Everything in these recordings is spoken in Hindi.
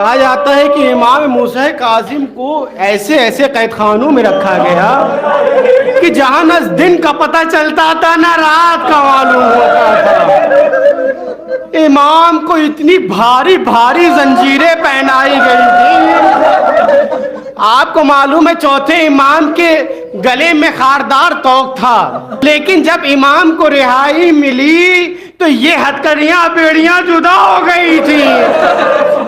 कहा जाता है कि इमाम मूसा काजिम को ऐसे ऐसे कैदखानों में रखा गया कि जहां न दिन का पता चलता था न रात का मालूम होता था। इमाम को इतनी भारी भारी जंजीरें पहनाई गई थी। आपको मालूम है चौथे इमाम के गले में खारदार तोक था, लेकिन जब इमाम को रिहाई मिली तो ये हथकड़ियां बेड़ियां जुदा हो गई थी।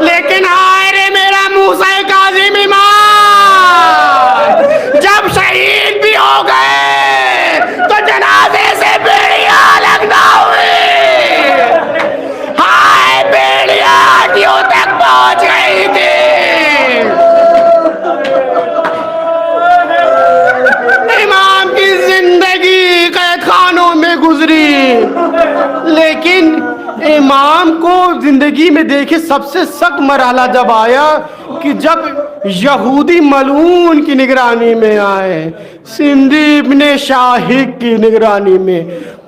लेकिन हाय रे मेरा मूसा काजिम इमाम, जब शहीद भी हो गए तो जनाजे से बेड़ियां अलग ना हुई। हाय बेड़ियां हड्डियों तक पहुंच गई थी। इमाम की जिंदगी कैदखानों में गुजरी, लेकिन इमाम को जिंदगी में देखे सबसे सख्त मरहला जब आया कि जब यहूदी मलऊन की निगरानी में आए, सिंधी इब्ने शाहिक की निगरानी में,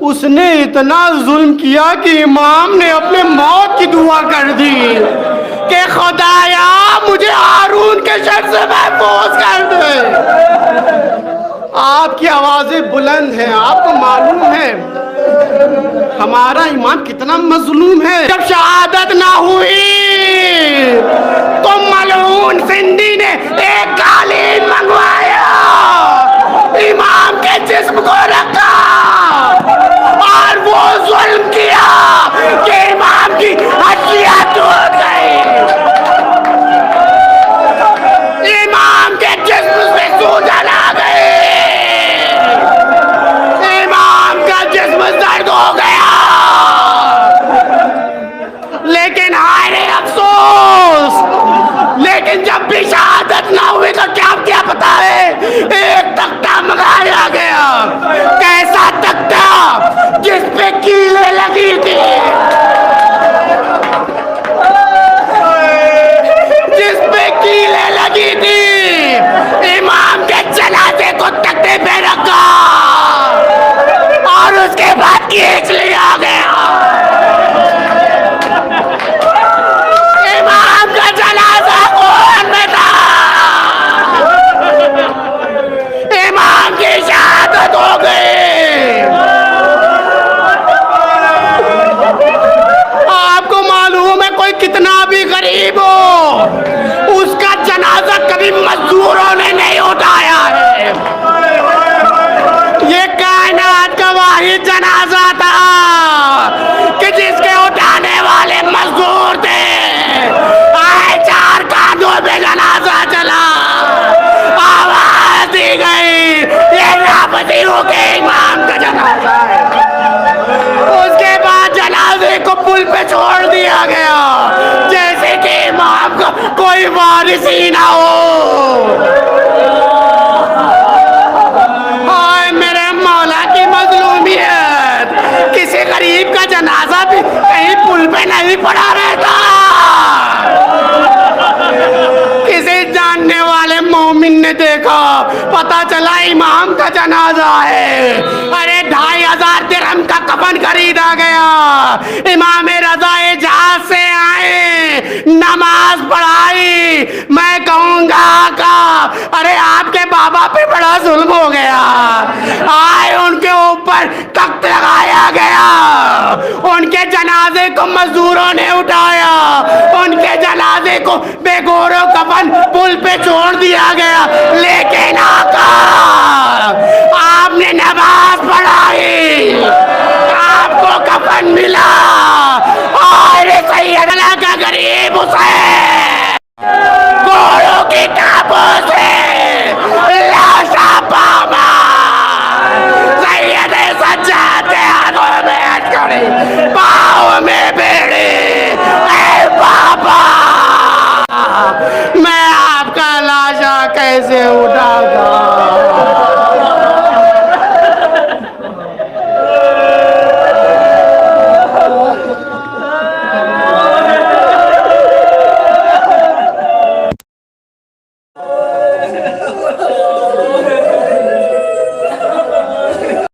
उसने इतना जुल्म किया कि इमाम ने अपने मौत की दुआ कर दी कि खुदाया मुझे हारून के शर से महफूज कर दे। आपकी आवाजें बुलंद हैं, आपको मालूम है हमारा इमाम कितना मजलूम है। जब शहादत ना हुई तो मलऊन सिंधी ने एक कालीन मंगवाया, इमाम के जिस्म को रखा और वो जुल्म किया कि इमाम की हड्डियां टूट गई। इमाम के जिस्म से सूजन आ गई, दर्द हो गया। लेकिन हाय रे अफसोस, लेकिन जब भी शहादत ना हुई तो क्या पता है, एक तख्ता मंगाया गया। कैसा तख्ता जिस पे कीलें लगी थी, जिस पे कीलें लगी थी। इमाम के जनाजे को तख्ते पे रखा और उसके बाद खींच लिया गया। इमाम का जनाजा खून में था, इमाम की शहादत हो गई। आपको मालूम है कोई कितना भी गरीब हो, उसका जनाजा कभी मजदूरों ने नहीं उठाया है। ये कायनात का वाहिद जनाजा था कि जिसके उठाने वाले मजदूर थे। आए चार कांधों पे जनाजा चला, आवाज दी गई ये लापतियों के इमाम का जनाजा है। उसके बाद जनाजे को पुल पे छोड़ दिया गया जैसे कि इमाम का कोई वारिस ही ना हो। किसी गरीब का जनाजा भी कहीं पुल पे नहीं पड़ा रहता। किसी जानने वाले मोमिन ने देखा, पता चला इमाम का जनाजा है। अरे 2500 दिरहम का कफन खरीदा गया। इमाम रज़ा जहाज से आए, नमाज पढ़ाई। मैं कहूँगा का अरे आपके बाबा पे बड़ा जुल्म हो गया। आए उनके ऊपर तख्त लगाया गया, उनके जनाजे को मजदूरों ने उठाया, उनके जनाजे को बेगोरो कफन पुल पे छोड़ दिया गया। लेकिन आका आपने नमाज पढ़ाई, आपको कफन मिला और सैयदना का गरीब हुसैन घोड़ों की टापों से लाशा पामा, सैयद सज्जाद के हाथों में हथकड़ी, पाँव में बेड़ी। ऐ बाबा मैं आपका लाशा कैसे उठाऊंगा?